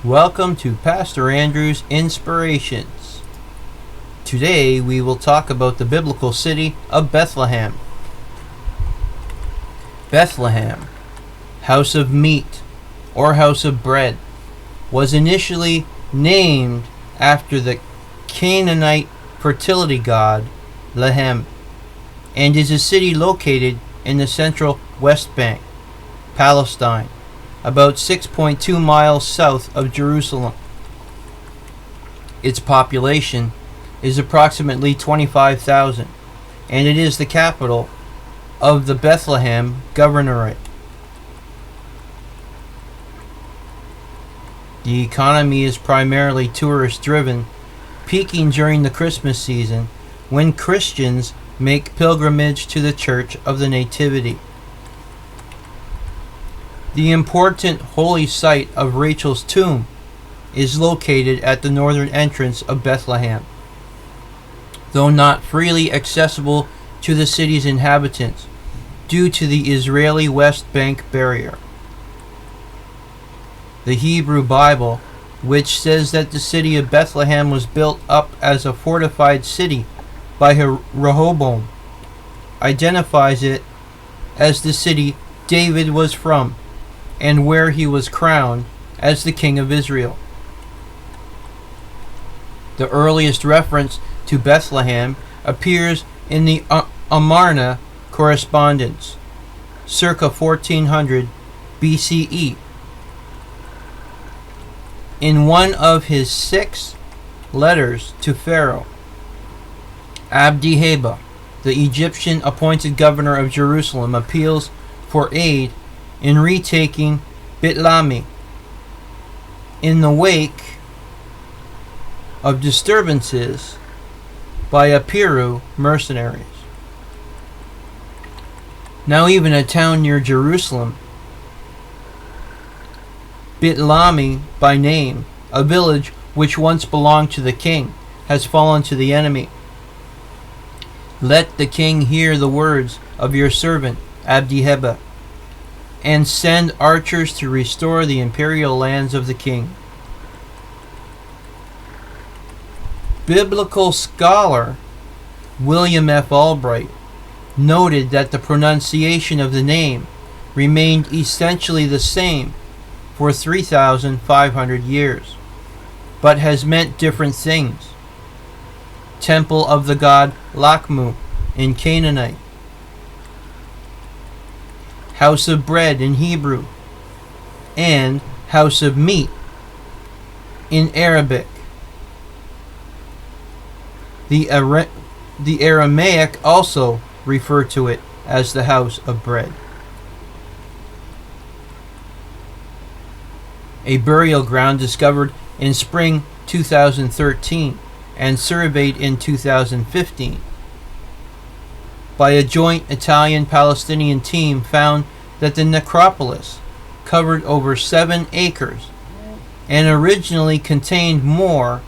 Welcome to Pastor Andrew's Inspirations. Today we will talk about the biblical city of Bethlehem. Bethlehem, house of meat or house of bread, was initially named after the Canaanite fertility god Lehem, and is a city located in the central West Bank, Palestine, about 6.2 miles south of Jerusalem. Its population is approximately 25,000, and it is the capital of the Bethlehem Governorate. The economy is primarily tourist-driven, peaking during the Christmas season when Christians make pilgrimage to the Church of the Nativity. The important holy site of Rachel's tomb is located at the northern entrance of Bethlehem, though not freely accessible to the city's inhabitants due to the Israeli West Bank barrier. The Hebrew Bible, which says that the city of Bethlehem was built up as a fortified city by Rehoboam, identifies it as the city David was from, and where he was crowned as the king of Israel. The earliest reference to Bethlehem appears in the Amarna correspondence, circa 1400 BCE. In one of his 6 letters to Pharaoh, Abdi-Heba, the Egyptian appointed governor of Jerusalem, appeals for aid in retaking Bethlehem in the wake of disturbances by Apiru mercenaries. Now even a town near Jerusalem, Bethlehem by name, a village which once belonged to the king, has fallen to the enemy. Let the king hear the words of your servant Abdi-Heba, and send archers to restore the imperial lands of the king. Biblical scholar William F. Albright noted that the pronunciation of the name remained essentially the same for 3,500 years, but has meant different things. Temple of the god Lakmu in Canaanite, house of bread in Hebrew, and house of meat in Arabic. The Aramaic also refer to it as the house of bread. A burial ground discovered in spring 2013 and surveyed in 2015 by a joint Italian-Palestinian team found that the necropolis covered over 7 acres and originally contained more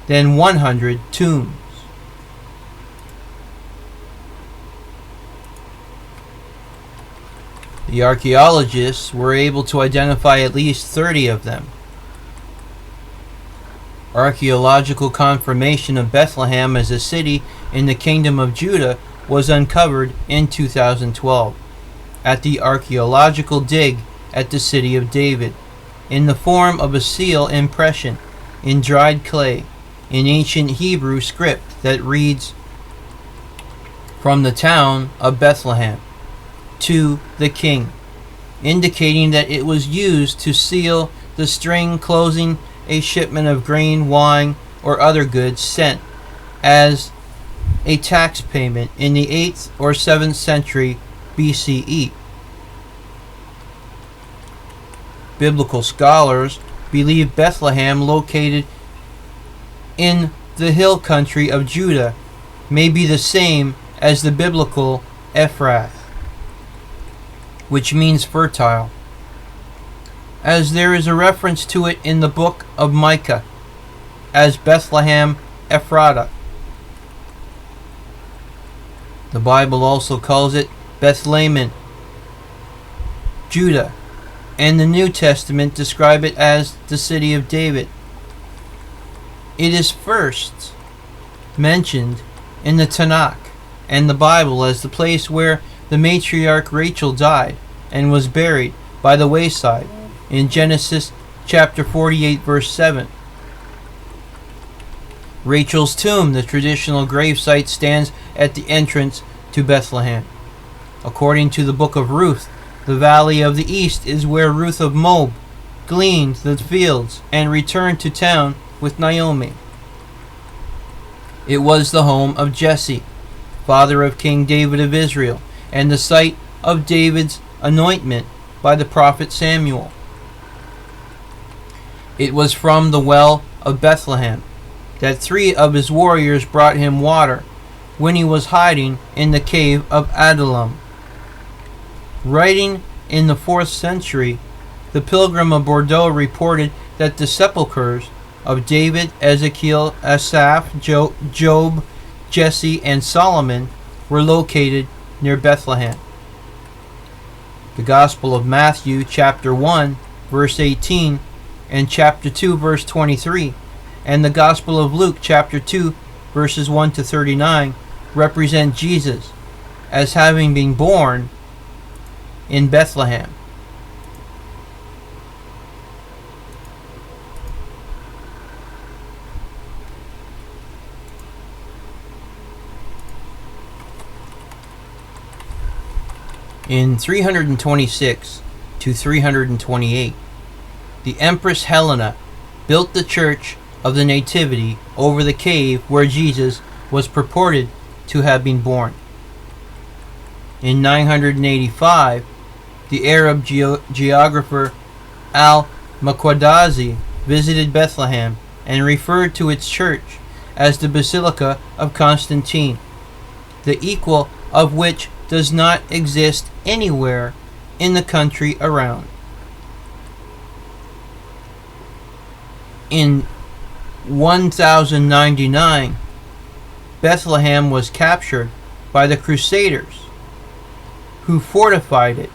than 100 tombs. The archaeologists were able to identify at least 30 of them. Archaeological confirmation of Bethlehem as a city in the Kingdom of Judah was uncovered in 2012 at the archaeological dig at the city of David, in the form of a seal impression in dried clay in ancient Hebrew script that reads, "From the town of Bethlehem to the king," indicating that it was used to seal the string closing a shipment of grain, wine, or other goods sent as a tax payment in the 8th or 7th century BCE. Biblical scholars believe Bethlehem, located in the hill country of Judah, may be the same as the biblical Ephrath, which means fertile, as there is a reference to it in the book of Micah as Bethlehem Ephratah. The Bible also calls it Bethlehem, Judah, and the New Testament describe it as the city of David. It is first mentioned in the Tanakh and the Bible as the place where the matriarch Rachel died and was buried by the wayside in Genesis chapter 48 verse 7. Rachel's tomb, the traditional gravesite, stands at the entrance to Bethlehem. According to the book of Ruth, the valley of the east is where Ruth of Moab gleaned the fields and returned to town with Naomi. It was the home of Jesse, father of King David of Israel, and the site of David's anointment by the prophet Samuel. It was from the well of Bethlehem that 3 of his warriors brought him water when he was hiding in the cave of Adullam. Writing in the 4th century, the Pilgrim of Bordeaux reported that the sepulchres of David, Ezekiel, Asaph, Job, Jesse, and Solomon were located near Bethlehem. The Gospel of Matthew, chapter 1, verse 18, and chapter 2, verse 23, and the Gospel of Luke, chapter 2, verses 1 to 39, represent Jesus as having been born in Bethlehem. In 326 to 328, the Empress Helena built the Church of the Nativity over the cave where Jesus was purported to have been born. In 985, the Arab geographer al-Maqdisi visited Bethlehem and referred to its church as the Basilica of Constantine, the equal of which does not exist anywhere in the country around. In 1099, Bethlehem was captured by the Crusaders, who fortified it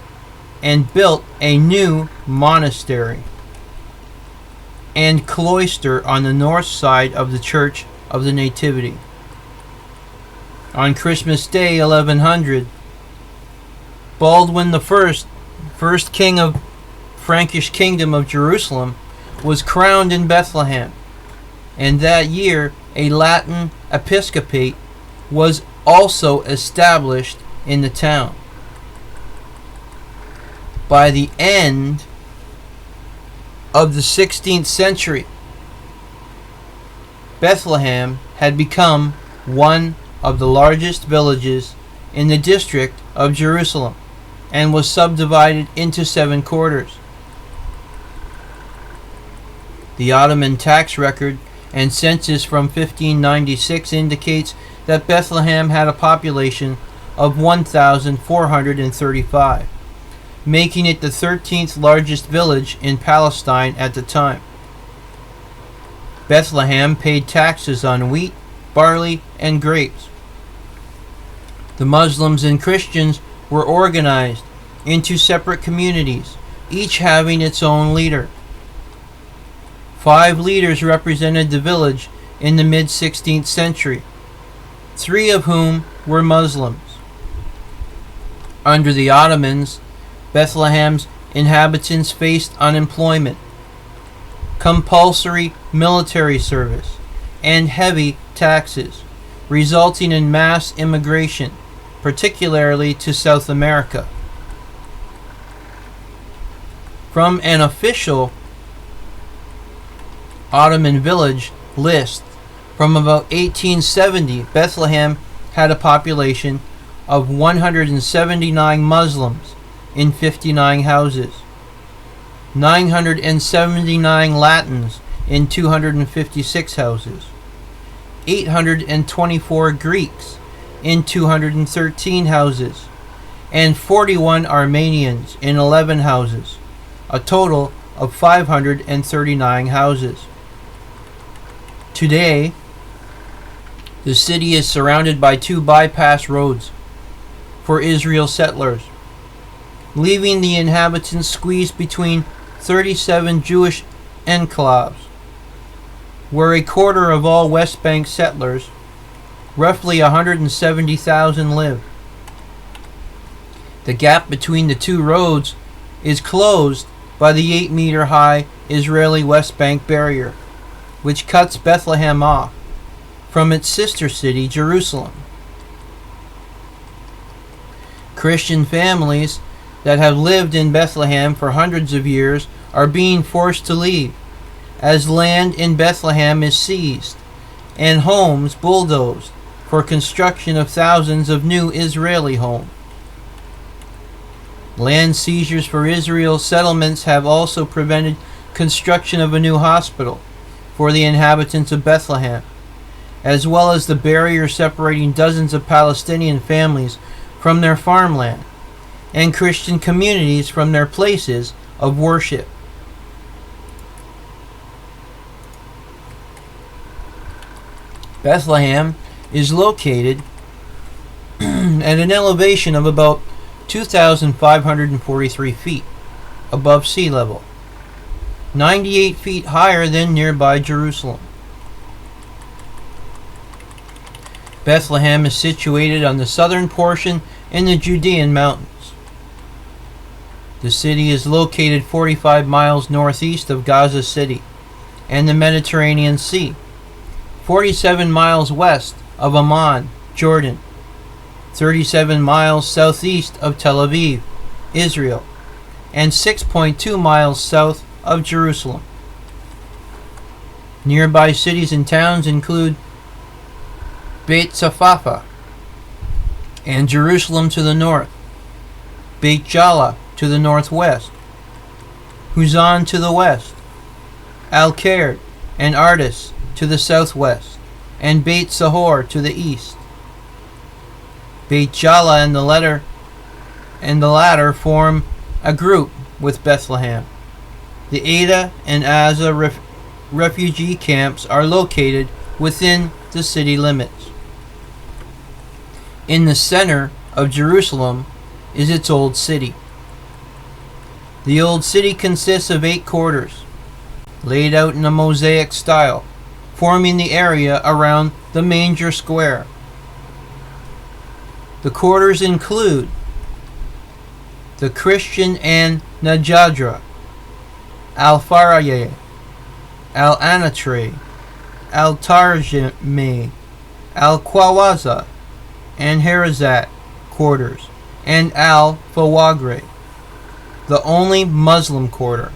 and built a new monastery and cloister on the north side of the Church of the Nativity. On Christmas Day 1100, Baldwin I, first king of Frankish kingdom of Jerusalem, was crowned in Bethlehem, and that year a Latin episcopate was also established in the town. By the end of the 16th century, Bethlehem had become one of the largest villages in the district of Jerusalem and was subdivided into 7 quarters. The Ottoman tax record and census from 1596 indicates that Bethlehem had a population of 1,435, making it the 13th largest village in Palestine at the time. Bethlehem paid taxes on wheat, barley, and grapes. The Muslims and Christians were organized into separate communities, each having its own leader. 5 leaders represented the village in the mid-16th century, 3 of whom were Muslims. Under the Ottomans, Bethlehem's inhabitants faced unemployment, compulsory military service, and heavy taxes, resulting in mass immigration, particularly to South America. From an official Ottoman village list from about 1870, Bethlehem had a population of 179 Muslims in 59 houses, 979 Latins in 256 houses, 824 Greeks in 213 houses, and 41 Armenians in 11 houses, a total of 539 houses. Today, the city is surrounded by 2 bypass roads for Israel settlers. leaving the inhabitants squeezed between 37 Jewish enclaves, where a quarter of all West Bank settlers, roughly 170,000, live. The gap between the two roads is closed by the 8-meter-high Israeli West Bank barrier, which cuts Bethlehem off from its sister city, Jerusalem. Christian families that have lived in Bethlehem for hundreds of years are being forced to leave, as land in Bethlehem is seized and homes bulldozed for construction of thousands of new Israeli homes. Land seizures for Israel's settlements have also prevented construction of a new hospital for the inhabitants of Bethlehem, as well as the barrier separating dozens of Palestinian families from their farmland and Christian communities from their places of worship. Bethlehem is located at an elevation of about 2,543 feet above sea level, 98 feet higher than nearby Jerusalem. Bethlehem is situated on the southern portion in the Judean mountains. The city is located 45 miles northeast of Gaza City and the Mediterranean Sea, 47 miles west of Amman, Jordan, 37 miles southeast of Tel Aviv, Israel, and 6.2 miles south of Jerusalem. Nearby cities and towns include Beit Safafa and Jerusalem to the north, Beit Jala to the northwest, Huzan to the west, Al-Khair and Ardis to the southwest, and Beit Sahor to the east. Beit Jala and the latter form a group with Bethlehem. The Ada and Aza refugee camps are located within the city limits. In the center of Jerusalem is its Old City. The Old City consists of 8 quarters, laid out in a mosaic style, forming the area around the manger square. The quarters include the Christian and Najadra, Al-Farayeh, Al-Anatre, Al-Tarjime, Al-Qawaza, and Herazat quarters, and Al-Fawagre, the only Muslim quarter.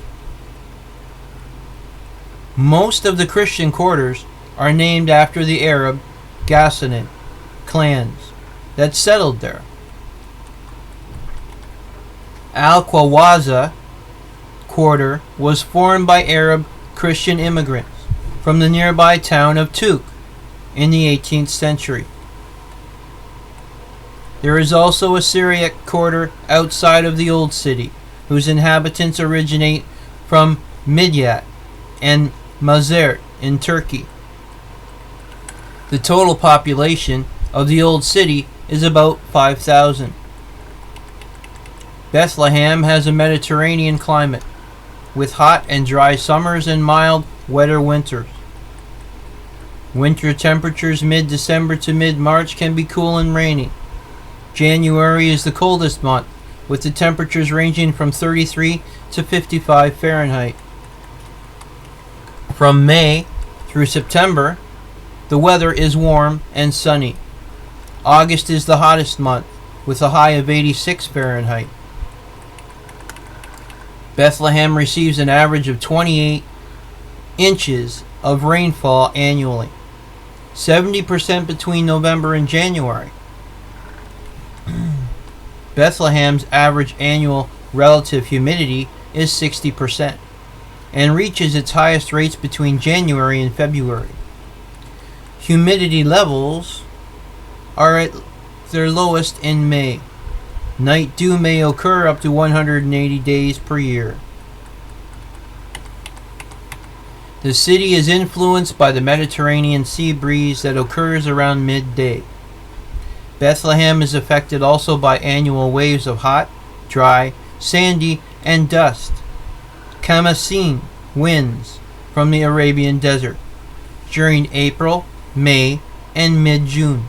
Most of the Christian quarters are named after the Arab Ghassanid clans that settled there. Al-Qawaza quarter was formed by Arab Christian immigrants from the nearby town of Tuk in the 18th century. There is also a Syriac quarter outside of the Old City, whose inhabitants originate from Midyat and Mazert in Turkey. The total population of the Old City is about 5,000. Bethlehem has a Mediterranean climate, with hot and dry summers and mild, wetter winters. Winter temperatures mid-December to mid-March can be cool and rainy. January is the coldest month, with the temperatures ranging from 33 to 55 Fahrenheit. From May through September, the weather is warm and sunny. August is the hottest month, with a high of 86 Fahrenheit. Bethlehem receives an average of 28 inches of rainfall annually, 70% between November and January. Bethlehem's average annual relative humidity is 60% and reaches its highest rates between January and February. Humidity levels are at their lowest in May. Night dew may occur up to 180 days per year. The city is influenced by the Mediterranean sea breeze that occurs around midday. Bethlehem is affected also by annual waves of hot, dry, sandy, and dust. Kamasin winds from the Arabian Desert during April, May, and mid-June.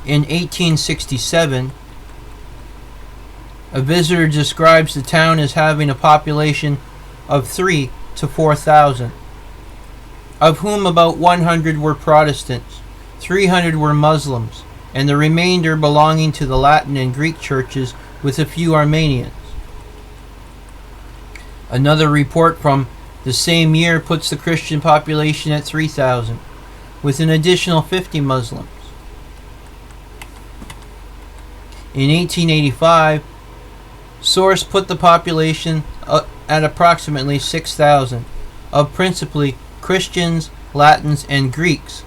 In 1867, a visitor describes the town as having a population of 3 to 4,000, of whom about 100 were Protestants, 300 were Muslims, and the remainder belonging to the Latin and Greek churches, with a few Armenians. Another report from the same year puts the Christian population at 3,000, with an additional 50 Muslims. In 1885, source put the population at approximately 6,000, of principally Christians, Latins, and Greeks,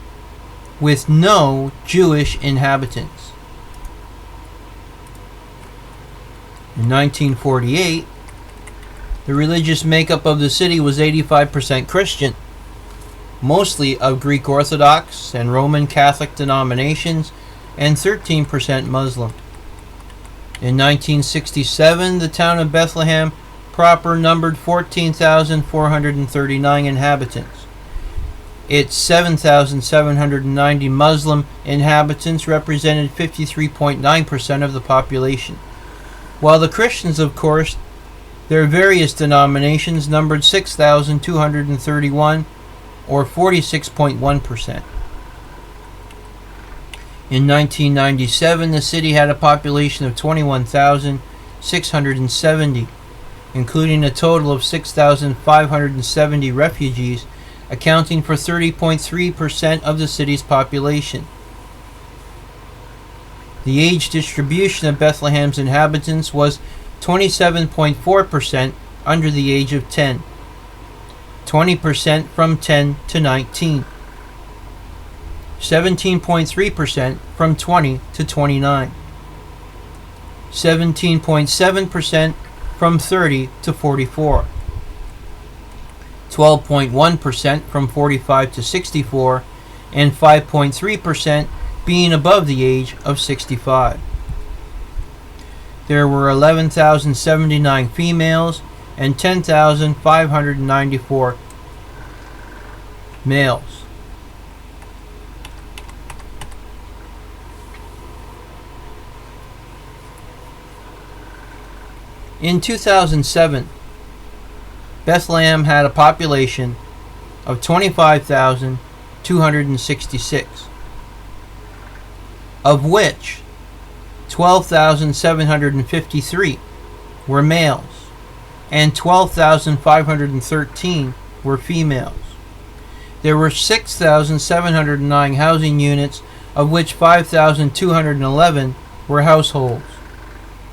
with no Jewish inhabitants. In 1948, the religious makeup of the city was 85% Christian, mostly of Greek Orthodox and Roman Catholic denominations, and 13% Muslim. In 1967, the town of Bethlehem proper numbered 14,439 inhabitants. Its 7,790 Muslim inhabitants represented 53.9% of the population, while the Christians, of course, their various denominations, numbered 6,231, or 46.1%. In 1997, the city had a population of 21,670, including a total of 6,570 refugees, accounting for 30.3% of the city's population. The age distribution of Bethlehem's inhabitants was 27.4% under the age of 10, 20% from 10 to 19, 17.3% from 20 to 29, 17.7% from 30 to 44, 12.1% from 45 to 64, and 5.3% being above the age of 65. There were 11,079 females and 10,594 males. In 2007, Bethlehem had a population of 25,266, of which 12,753 were males and 12,513 were females. There were 6,709 housing units, of which 5,211 were households.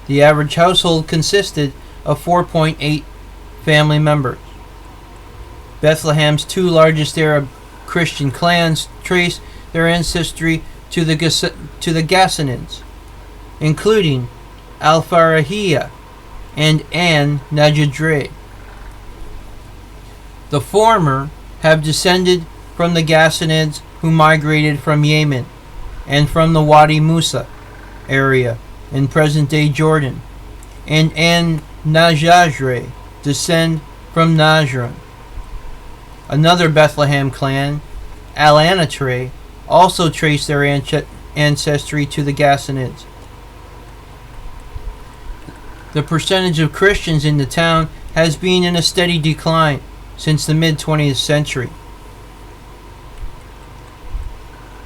The average household consisted of 4.8 family members. Bethlehem's two largest Arab Christian clans trace their ancestry to the Ghassanids, including Al-Farahiyya and An Najadre. The former have descended from the Ghassanids, who migrated from Yemen and from the Wadi Musa area in present-day Jordan, and An Najadre descend from Najran. Another Bethlehem clan, Al-Anatre, also trace their ancestry to the Ghassanids. The percentage of Christians in the town has been in a steady decline since the mid-20th century.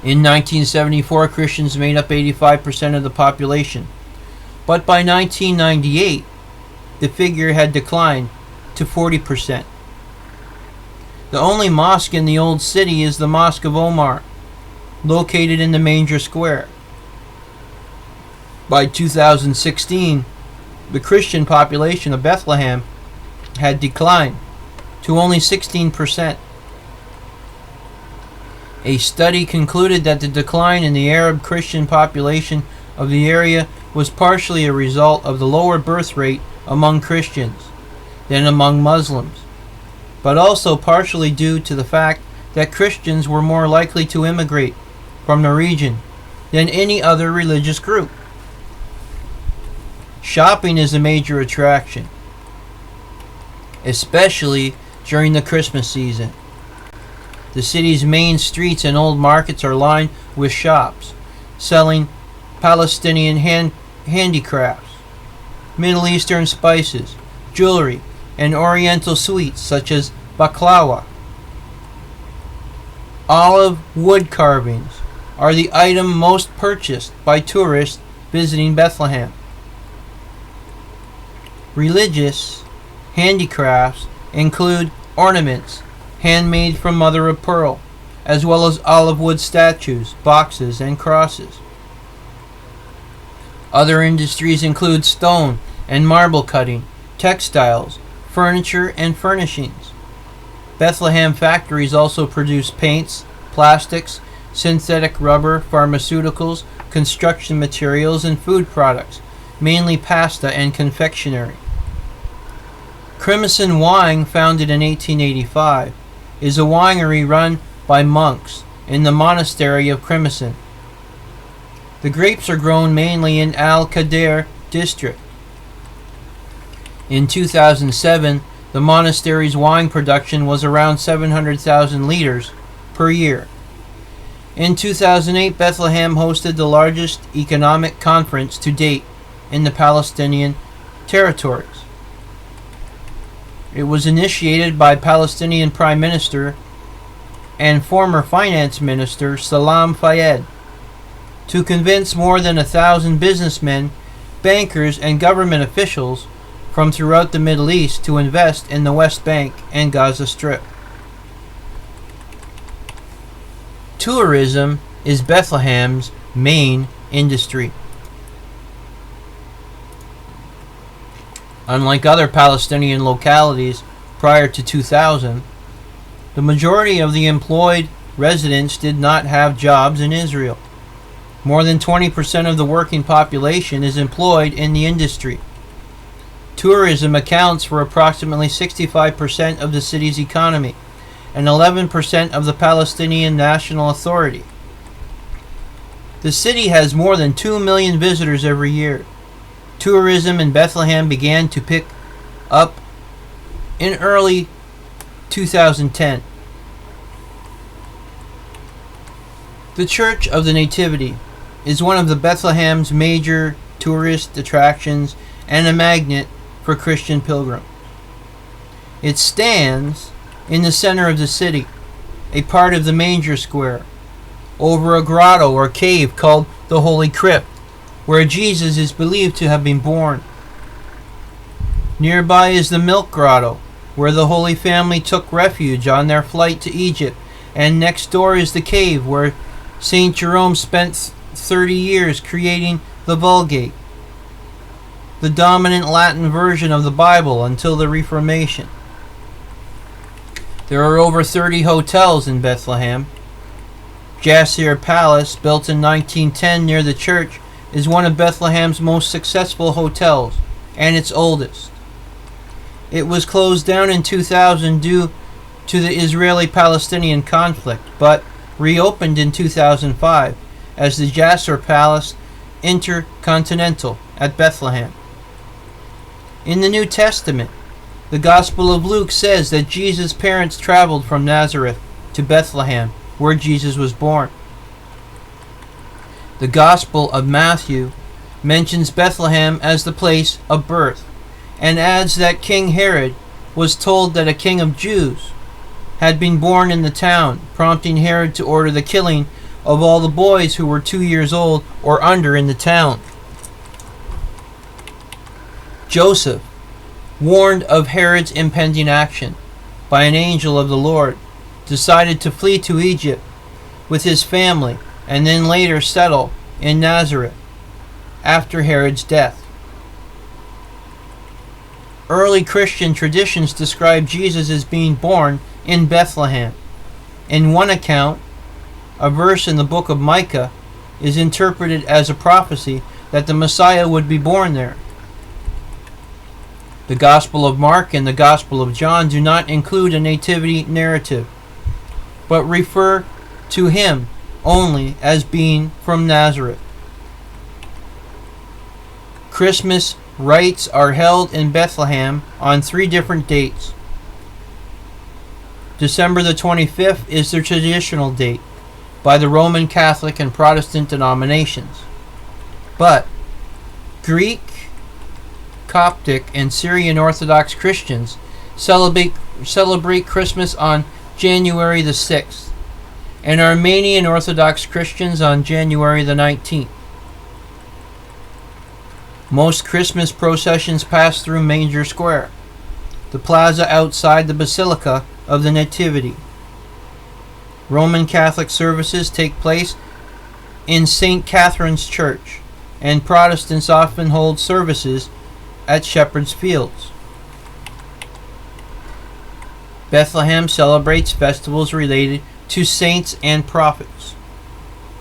In 1974, Christians made up 85% of the population, but by 1998, the figure had declined to 40%. The only mosque in the old city is the Mosque of Omar, located in the Manger Square. By 2016, the Christian population of Bethlehem had declined to only 16%. A study concluded that the decline in the Arab Christian population of the area was partially a result of the lower birth rate among Christians than among Muslims, but also partially due to the fact that Christians were more likely to immigrate from the region than any other religious group. Shopping is a major attraction, especially during the Christmas season. The city's main streets and old markets are lined with shops selling Palestinian handicrafts, Middle Eastern spices, jewelry, and Oriental sweets such as baklava. Olive wood carvings are the item most purchased by tourists visiting Bethlehem. Religious handicrafts include ornaments handmade from mother of pearl, as well as olive wood statues, boxes, and crosses. Other industries include stone and marble cutting, textiles, furniture, and furnishings. Bethlehem factories also produce paints, plastics, synthetic rubber, pharmaceuticals, construction materials, and food products, mainly pasta and confectionery. Crimson Wine, founded in 1885, is a winery run by monks in the monastery of Crimson. The grapes are grown mainly in Al-Qadir district. In 2007, the monastery's wine production was around 700,000 liters per year. In 2008, Bethlehem hosted the largest economic conference to date in the Palestinian territories. It was initiated by Palestinian Prime Minister and former Finance Minister Salam Fayyad to convince more than 1,000 businessmen, bankers, and government officials from throughout the Middle East to invest in the West Bank and Gaza Strip. Tourism is Bethlehem's main industry. Unlike other Palestinian localities prior to 2000, the majority of the employed residents did not have jobs in Israel. More than 20% of the working population is employed in the industry. Tourism accounts for approximately 65% of the city's economy and 11% of the Palestinian National Authority. The city has more than 2 million visitors every year. Tourism in Bethlehem began to pick up in early 2010. The Church of the Nativity is one of the Bethlehem's major tourist attractions and a magnet for Christian pilgrims. It stands in the center of the city, a part of the manger square, over a grotto or cave called the Holy Crypt, where Jesus is believed to have been born. Nearby is the Milk Grotto, where the Holy Family took refuge on their flight to Egypt, and next door is the cave where St. Jerome spent 30 years creating the Vulgate, the dominant Latin version of the Bible until the Reformation. There are over 30 hotels in Bethlehem. Jasir Palace, built in 1910 near the church, is one of Bethlehem's most successful hotels and its oldest. It was closed down in 2000 due to the Israeli-Palestinian conflict, but reopened in 2005 as the Jasir Palace Intercontinental at Bethlehem. In the New Testament, the Gospel of Luke says that Jesus' parents traveled from Nazareth to Bethlehem, where Jesus was born. The Gospel of Matthew mentions Bethlehem as the place of birth, and adds that King Herod was told that a king of Jews had been born in the town, prompting Herod to order the killing of all the boys who were 2 years old or under in the town. Joseph, warned of Herod's impending action by an angel of the Lord, decided to flee to Egypt with his family and then later settle in Nazareth after Herod's death. Early Christian traditions describe Jesus as being born in Bethlehem. In one account, a verse in the book of Micah is interpreted as a prophecy that the Messiah would be born there. The Gospel of Mark and the Gospel of John do not include a nativity narrative, but refer to him only as being from Nazareth. Christmas rites are held in Bethlehem on 3 different dates. December the 25th is the traditional date by the Roman Catholic and Protestant denominations. But Greek, Coptic, and Syrian Orthodox Christians celebrate Christmas on January the 6th, and Armenian Orthodox Christians on January the 19th. Most Christmas processions pass through Manger Square, the plaza outside the Basilica of the Nativity. Roman Catholic services take place in St. Catherine's Church, and Protestants often hold services at Shepherd's Fields. Bethlehem celebrates festivals related to saints and prophets,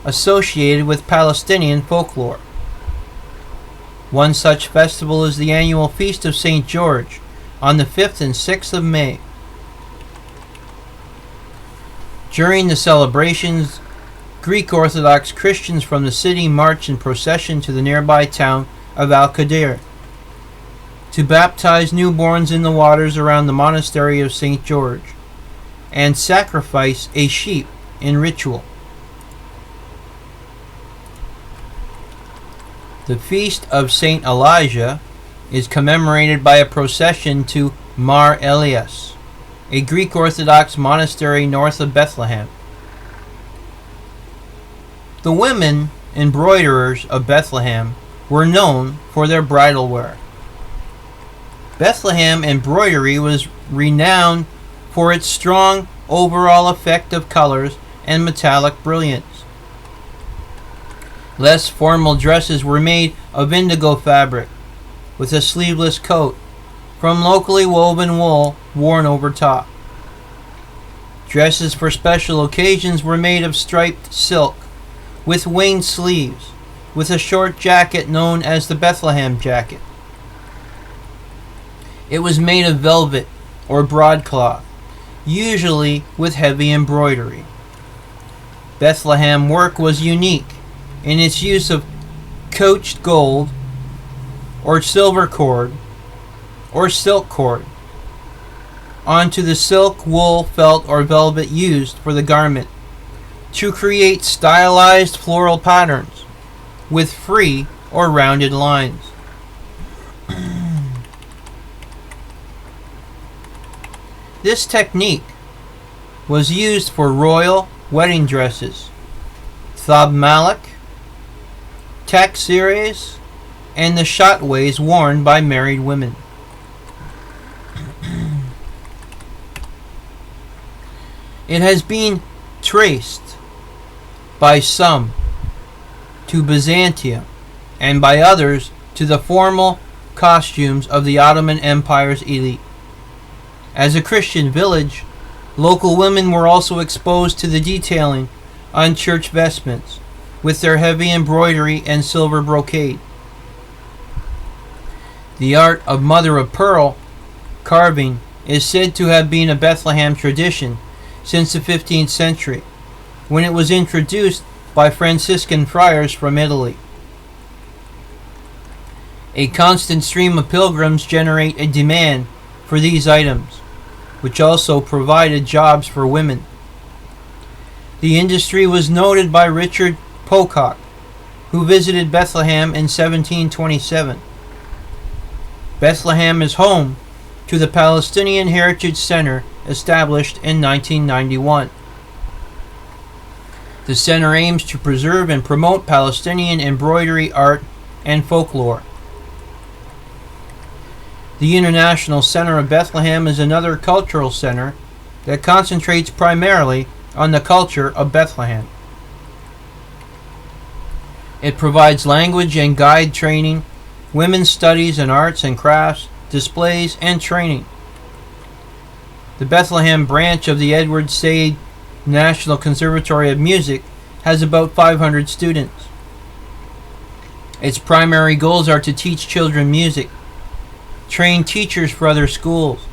associated with Palestinian folklore. One such festival is the annual Feast of St. George on the 5th and 6th of May. During the celebrations, Greek Orthodox Christians from the city march in procession to the nearby town of Al-Qadir to baptize newborns in the waters around the monastery of St. George and sacrifice a sheep in ritual. The feast of St. Elijah is commemorated by a procession to Mar Elias, a Greek Orthodox monastery north of Bethlehem. The women embroiderers of Bethlehem were known for their bridal wear. Bethlehem embroidery was renowned for its strong overall effect of colors and metallic brilliance. Less formal dresses were made of indigo fabric, with a sleeveless coat from locally woven wool worn over top. Dresses for special occasions were made of striped silk, with winged sleeves, with a short jacket known as the Bethlehem jacket. It was made of velvet or broadcloth, usually with heavy embroidery. Bethlehem work was unique in its use of coached gold or silver cord or silk cord onto the silk, wool, felt, or velvet used for the garment to create stylized floral patterns with free or rounded lines. This technique was used for royal wedding dresses, thab malik, taxires, and the shotways worn by married women. It has been traced by some to Byzantium and by others to the formal costumes of the Ottoman Empire's elite. As a Christian village, local women were also exposed to the detailing on church vestments with their heavy embroidery and silver brocade. The art of mother-of-pearl carving is said to have been a Bethlehem tradition since the 15th century, when it was introduced by Franciscan friars from Italy. A constant stream of pilgrims generate a demand for these items, which also provided jobs for women. The industry was noted by Richard Pocock, who visited Bethlehem in 1727. Bethlehem is home to the Palestinian Heritage Center established in 1991. The center aims to preserve and promote Palestinian embroidery art and folklore. The International Center of Bethlehem is another cultural center that concentrates primarily on the culture of Bethlehem. It provides language and guide training, women's studies and arts and crafts, displays, and training. The Bethlehem branch of the Edward Said National Conservatory of Music has about 500 students. Its primary goals are to teach children music, train teachers for other schools,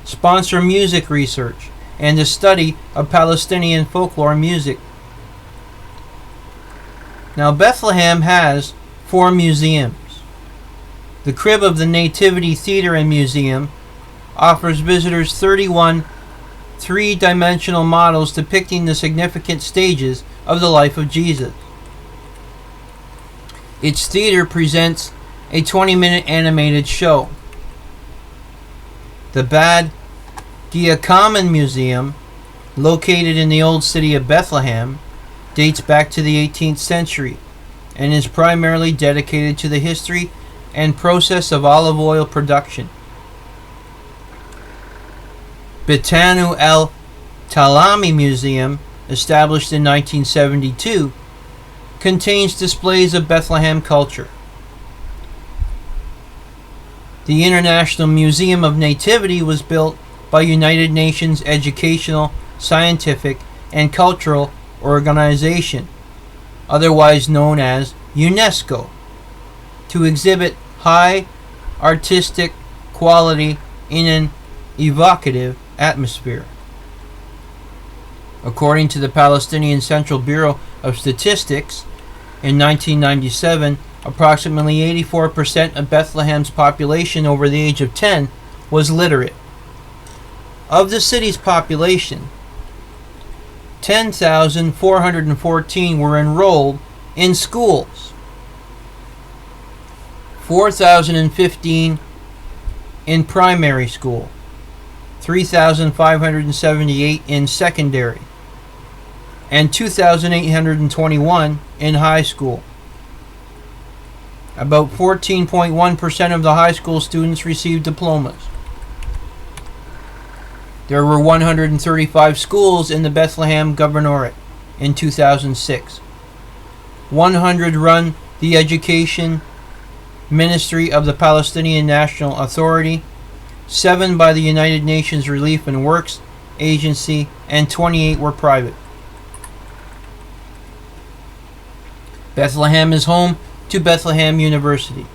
sponsor music research, and the study of Palestinian folklore music. Now, Bethlehem has 4 museums. The Crib of the Nativity Theater and Museum offers visitors 31 three-dimensional models depicting the significant stages of the life of Jesus. Its theater presents a 20-minute animated show. The Bad Giacomin Museum, located in the old city of Bethlehem, dates back to the 18th century and is primarily dedicated to the history and process of olive oil production. Bitanu El Talami Museum, established in 1972, contains displays of Bethlehem culture. The International Museum of Nativity was built by United Nations Educational, Scientific, and Cultural Organization, otherwise known as UNESCO, to exhibit high artistic quality in an evocative atmosphere. According to the Palestinian Central Bureau of Statistics, in 1997, approximately 84% of Bethlehem's population over the age of 10 was literate. Of the city's population, 10,414 were enrolled in schools, 4,015 in primary school, 3,578 in secondary, and 2,821 in high school. About 14.1% of the high school students received diplomas. There were 135 schools in the Bethlehem Governorate in 2006. 100 run the Education Ministry of the Palestinian National Authority, 7 by the United Nations Relief and Works Agency, and 28 were private. Bethlehem is home to Bethlehem University,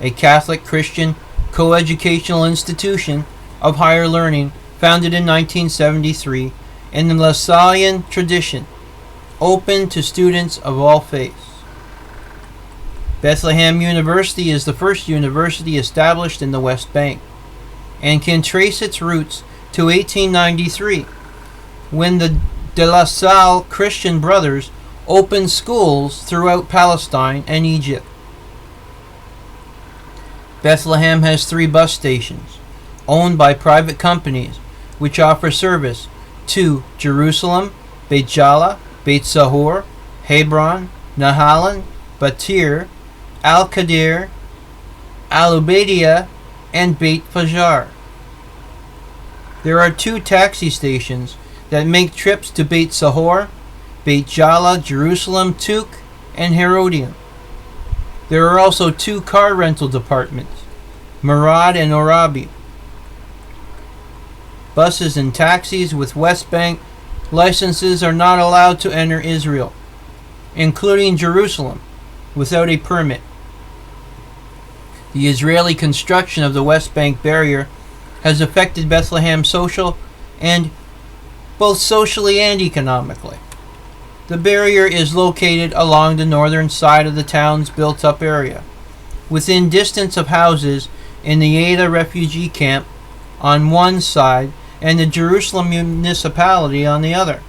a Catholic Christian coeducational institution of higher learning founded in 1973 in the Lasallian tradition, open to students of all faiths. Bethlehem University is the first university established in the West Bank and can trace its roots to 1893, when the De La Salle Christian Brothers opened schools throughout Palestine and Egypt. Bethlehem has 3 bus stations, owned by private companies, which offer service to Jerusalem, Beit Jala, Beit Sahur, Hebron, Nahalan, Batir, Al-Qadir, Al-Ubaidiya, and Beit Fajar. There are 2 taxi stations that make trips to Beit Sahur, Beit Jala, Jerusalem, Tuk, and Herodium. There are also 2 car rental departments, Murad and Orabi. Buses and taxis with West Bank licenses are not allowed to enter Israel, including Jerusalem, without a permit. The Israeli construction of the West Bank barrier has affected Bethlehem both socially and economically. The barrier is located along the northern side of the town's built-up area, within distance of houses in the Ada refugee camp on one side and the Jerusalem municipality on the other.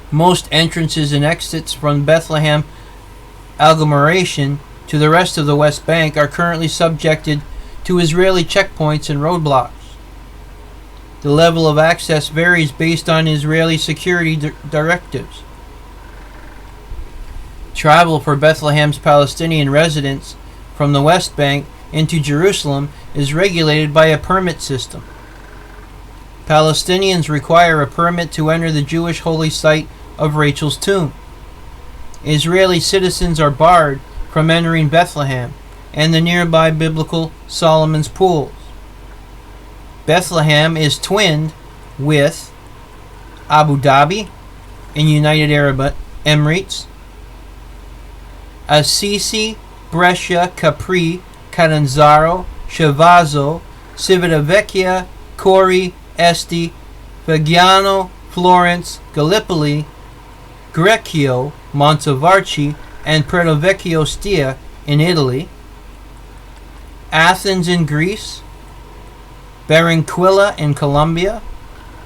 Most entrances and exits from Bethlehem agglomeration to the rest of the West Bank are currently subjected to Israeli checkpoints and roadblocks. The level of access varies based on Israeli security directives. Travel for Bethlehem's Palestinian residents from the West Bank into Jerusalem is regulated by a permit system. Palestinians require a permit to enter the Jewish holy site of Rachel's tomb. Israeli citizens are barred from entering Bethlehem and the nearby biblical Solomon's Pools. Bethlehem is twinned with Abu Dhabi in United Arab Emirates, Assisi, Brescia, Capri, Catanzaro, Chivasso, Civitavecchia, Cori, Este, Fagiano, Florence, Gallipoli, Greccio, Montevarchi, and Pratovecchio Stia in Italy, Athens in Greece, Barranquilla in Colombia,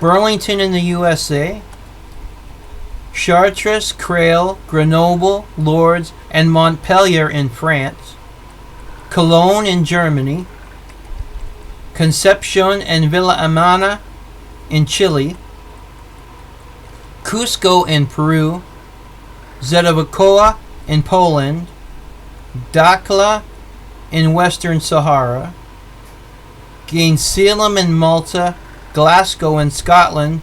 Burlington in the USA, Chartres, Creil, Grenoble, Lourdes, and Montpellier in France, Cologne in Germany, Concepcion and Villa Amana in Chile, Cusco in Peru, Zetabacoa in Poland, Dakhla in Western Sahara, Gainessalem in Malta, Glasgow in Scotland,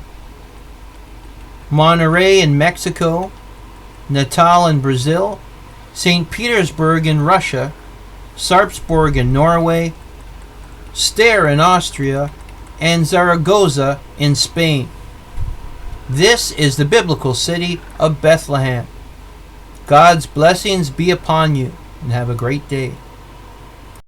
Monterrey in Mexico, Natal in Brazil, St. Petersburg in Russia, Sarpsborg in Norway, Steyr in Austria, and Zaragoza in Spain. This is the biblical city of Bethlehem. God's blessings be upon you, and have a great day.